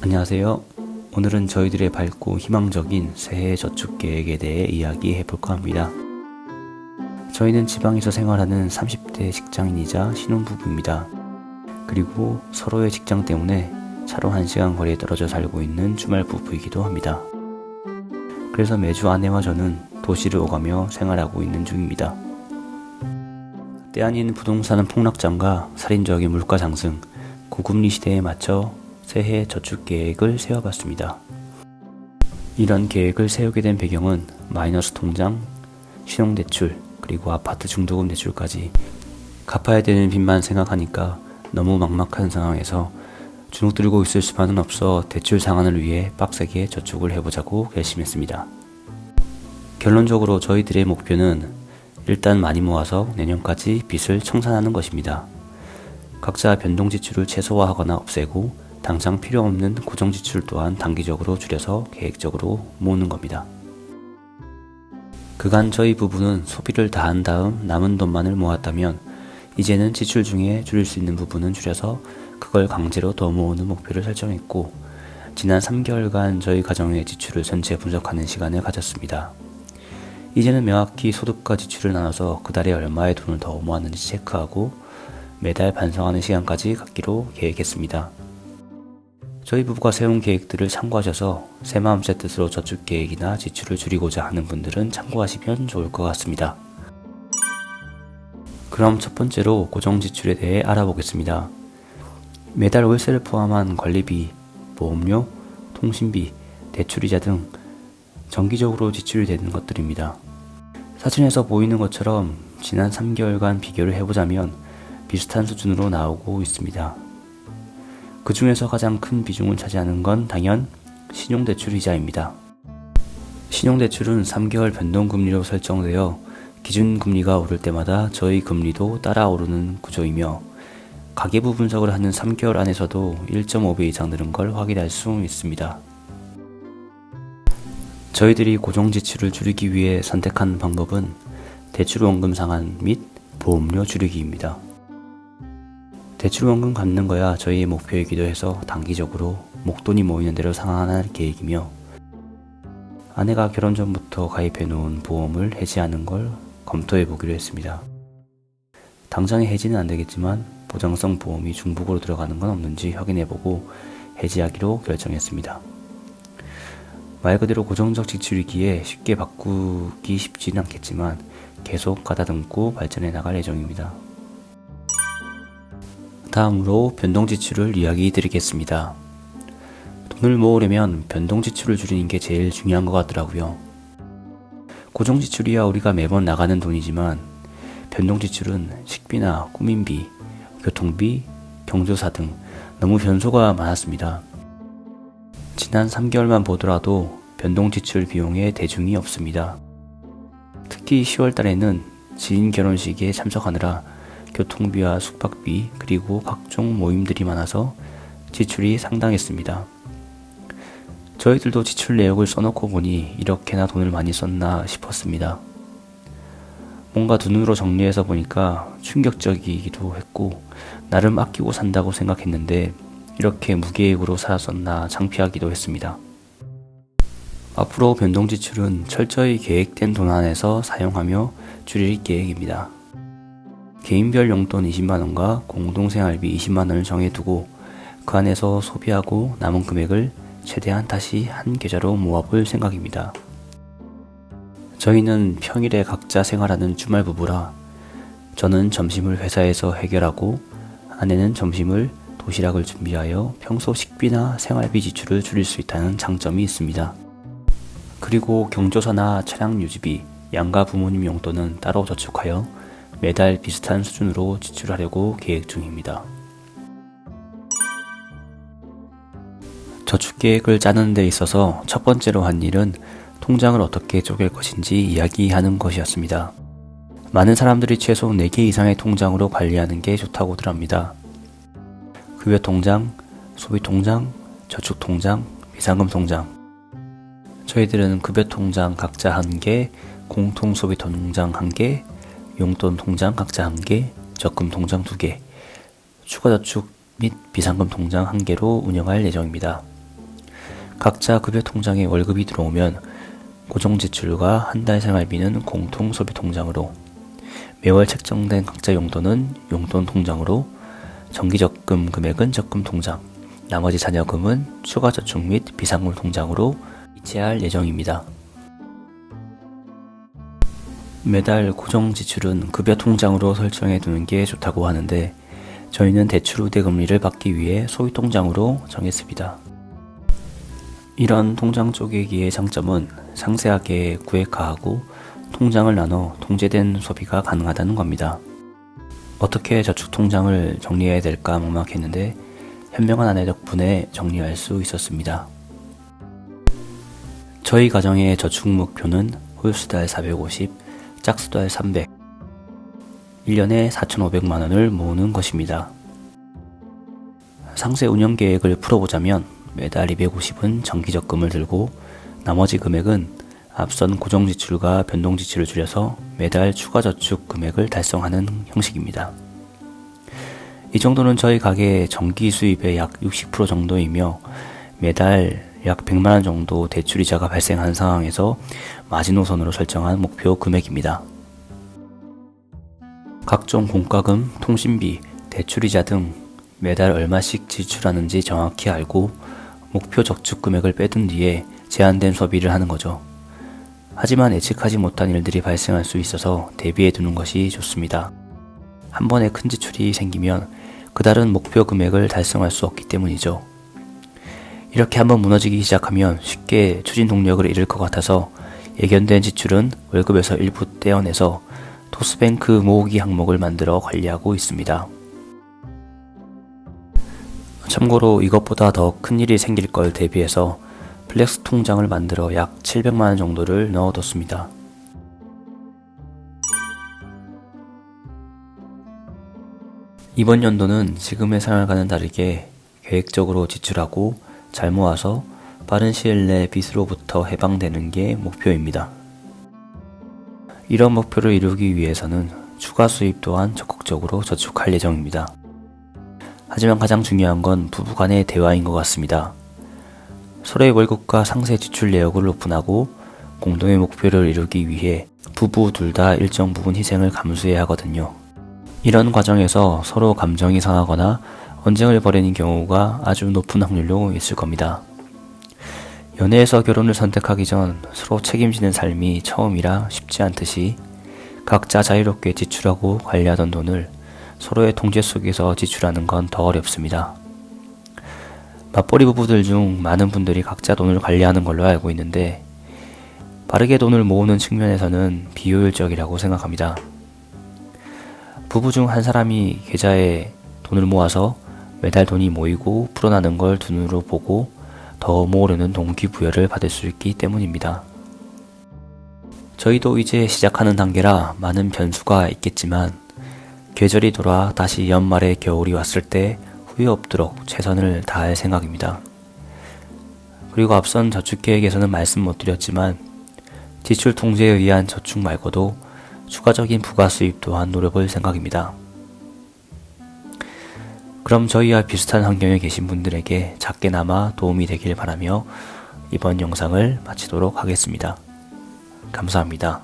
안녕하세요. 오늘은 저희들의 밝고 희망적인 새해 저축 계획에 대해 이야기해 볼까 합니다. 저희는 지방에서 생활하는 30대 직장인이자 신혼부부입니다. 그리고 서로의 직장 때문에 차로 1시간 거리에 떨어져 살고 있는 주말 부부이기도 합니다. 그래서 매주 아내와 저는 도시를 오가며 생활하고 있는 중입니다. 때 아닌 부동산 폭락장과 살인적인 물가 상승, 고금리 시대에 맞춰 새해 저축 계획을 세워봤습니다. 이런 계획을 세우게 된 배경은 마이너스 통장, 신용대출, 그리고 아파트 중도금 대출까지 갚아야 되는 빚만 생각하니까 너무 막막한 상황에서 주눅 들고 있을 수만은 없어 대출 상환을 위해 빡세게 저축을 해보자고 결심했습니다. 결론적으로 저희들의 목표는 일단 많이 모아서 내년까지 빚을 청산하는 것입니다. 각자 변동 지출을 최소화하거나 없애고 당장 필요 없는 고정 지출 또한 단기적으로 줄여서 계획적으로 모으는 겁니다. 그간 저희 부부는 소비를 다 한 다음 남은 돈만을 모았다면 이제는 지출 중에 줄일 수 있는 부분은 줄여서 그걸 강제로 더 모으는 목표를 설정했고, 지난 3개월간 저희 가정의 지출을 전체 분석하는 시간을 가졌습니다. 이제는 명확히 소득과 지출을 나눠서 그 달에 얼마의 돈을 더 모았는지 체크하고 매달 반성하는 시간까지 갖기로 계획했습니다. 저희 부부가 세운 계획들을 참고하셔서 새 마음 새 뜻으로 저축 계획이나 지출을 줄이고자 하는 분들은 참고하시면 좋을 것 같습니다. 그럼 첫 번째로 고정 지출에 대해 알아보겠습니다. 매달 월세를 포함한 관리비, 보험료, 통신비, 대출이자 등 정기적으로 지출이 되는 것들입니다. 사진에서 보이는 것처럼 지난 3개월간 비교를 해보자면 비슷한 수준으로 나오고 있습니다. 그 중에서 가장 큰 비중을 차지하는 건 당연 신용대출 이자입니다. 신용대출은 3개월 변동금리로 설정되어 기준금리가 오를 때마다 저희 금리도 따라 오르는 구조이며 가계부 분석을 하는 3개월 안에서도 1.5배 이상 늘은 걸 확인할 수 있습니다. 저희들이 고정지출을 줄이기 위해 선택한 방법은 대출원금 상환 및 보험료 줄이기입니다. 대출원금 갚는 거야 저희의 목표이기도 해서 단기적으로 목돈이 모이는 대로 상환할 계획이며, 아내가 결혼 전부터 가입해 놓은 보험을 해지하는 걸 검토해 보기로 했습니다. 당장에 해지는 안 되겠지만 보장성 보험이 중복으로 들어가는 건 없는지 확인해 보고 해지하기로 결정했습니다. 말 그대로 고정적 지출이기에 쉽게 바꾸기 쉽지는 않겠지만 계속 가다듬고 발전해 나갈 예정입니다. 다음으로 변동지출을 이야기 드리겠습니다. 돈을 모으려면 변동지출을 줄이는 게 제일 중요한 것 같더라고요. 고정지출이야 우리가 매번 나가는 돈이지만 변동지출은 식비나 꾸민비, 교통비, 경조사 등 너무 변수가 많았습니다. 지난 3개월만 보더라도 변동지출 비용에 대중이 없습니다. 특히 10월 달에는 지인 결혼식에 참석하느라 교통비와 숙박비 그리고 각종 모임들이 많아서 지출이 상당했습니다. 저희들도 지출 내역을 써놓고 보니 이렇게나 돈을 많이 썼나 싶었습니다. 뭔가 두 눈으로 정리해서 보니까 충격적이기도 했고 나름 아끼고 산다고 생각했는데 이렇게 무계획으로 살았었나 창피하기도 했습니다. 앞으로 변동지출은 철저히 계획된 돈 안에서 사용하며 줄일 계획입니다. 개인별 용돈 20만원과 공동생활비 20만원을 정해두고 그 안에서 소비하고 남은 금액을 최대한 다시 한 계좌로 모아볼 생각입니다. 저희는 평일에 각자 생활하는 주말 부부라 저는 점심을 회사에서 해결하고 아내는 점심을 도시락을 준비하여 평소 식비나 생활비 지출을 줄일 수 있다는 장점이 있습니다. 그리고 경조사나 차량 유지비, 양가 부모님 용돈은 따로 저축하여 매달 비슷한 수준으로 지출하려고 계획 중입니다. 저축 계획을 짜는 데 있어서 첫 번째로 한 일은 통장을 어떻게 쪼갤 것인지 이야기하는 것이었습니다. 많은 사람들이 최소 4개 이상의 통장으로 관리하는 게 좋다고들 합니다. 급여통장, 소비통장, 저축통장, 비상금통장. 저희들은 급여통장 각자 1개, 공통소비통장 1개, 용돈 통장 각자 1개, 적금 통장 2개, 추가저축 및 비상금 통장 1개로 운영할 예정입니다. 각자 급여 통장에 월급이 들어오면 고정 지출과 한 달 생활비는 공통 소비 통장으로, 매월 책정된 각자 용돈은 용돈 통장으로, 정기 적금 금액은 적금 통장, 나머지 자녀금은 추가 저축 및 비상금 통장으로 이체할 예정입니다. 매달 고정 지출은 급여 통장으로 설정해 두는 게 좋다고 하는데, 저희는 대출 우대 금리를 받기 위해 소비 통장으로 정했습니다. 이런 통장 쪼개기의 장점은 상세하게 구획화하고 통장을 나눠 통제된 소비가 가능하다는 겁니다. 어떻게 저축 통장을 정리해야 될까 막막했는데 현명한 아내 덕분에 정리할 수 있었습니다. 저희 가정의 저축 목표는 홀수달 450, 짝수달 300, 1년에 4,500만원을 모으는 것입니다. 상세 운영 계획을 풀어보자면 매달 250은 정기적금을 들고 나머지 금액은 앞선 고정지출과 변동지출을 줄여서 매달 추가저축 금액을 달성하는 형식입니다. 이 정도는 저희 가게의 정기 수입의 약 60% 정도이며 매달 약 100만원 정도 대출이자가 발생한 상황에서 마지노선으로 설정한 목표 금액입니다. 각종 공과금, 통신비, 대출이자 등 매달 얼마씩 지출하는지 정확히 알고 목표 저축 금액을 빼둔 뒤에 제한된 소비를 하는 거죠. 하지만 예측하지 못한 일들이 발생할 수 있어서 대비해 두는 것이 좋습니다. 한 번에 큰 지출이 생기면 그달은 목표 금액을 달성할 수 없기 때문이죠. 이렇게 한번 무너지기 시작하면 쉽게 추진 동력을 잃을 것 같아서 예견된 지출은 월급에서 일부 떼어내서 토스뱅크 모으기 항목을 만들어 관리하고 있습니다. 참고로 이것보다 더 큰일이 생길 걸 대비해서 플렉스 통장을 만들어 약 700만원 정도를 넣어뒀습니다. 이번 연도는 지금의 생활과는 다르게 계획적으로 지출하고 잘 모아서 빠른 시일 내 빚으로부터 해방되는 게 목표입니다. 이런 목표를 이루기 위해서는 추가 수입 또한 적극적으로 저축할 예정입니다. 하지만 가장 중요한 건 부부간의 대화인 것 같습니다. 서로의 월급과 상세 지출 내역을 오픈하고 공동의 목표를 이루기 위해 부부 둘 다 일정 부분 희생을 감수해야 하거든요. 이런 과정에서 서로 감정이 상하거나 언쟁을 벌이는 경우가 아주 높은 확률로 있을 겁니다. 연애에서 결혼을 선택하기 전 서로 책임지는 삶이 처음이라 쉽지 않듯이 각자 자유롭게 지출하고 관리하던 돈을 서로의 통제 속에서 지출하는 건 더 어렵습니다. 맞벌이 부부들 중 많은 분들이 각자 돈을 관리하는 걸로 알고 있는데 빠르게 돈을 모으는 측면에서는 비효율적이라고 생각합니다. 부부 중 한 사람이 계좌에 돈을 모아서 매달 돈이 모이고 불어나는 걸 두 눈으로 보고 더 모으려는 동기부여를 받을 수 있기 때문입니다. 저희도 이제 시작하는 단계라 많은 변수가 있겠지만 계절이 돌아 다시 연말에 겨울이 왔을 때 후회 없도록 최선을 다할 생각입니다. 그리고 앞선 저축 계획에서는 말씀 못 드렸지만 지출 통제에 의한 저축 말고도 추가적인 부가 수입 또한 노려볼 생각입니다. 그럼 저희와 비슷한 환경에 계신 분들에게 작게나마 도움이 되길 바라며 이번 영상을 마치도록 하겠습니다. 감사합니다.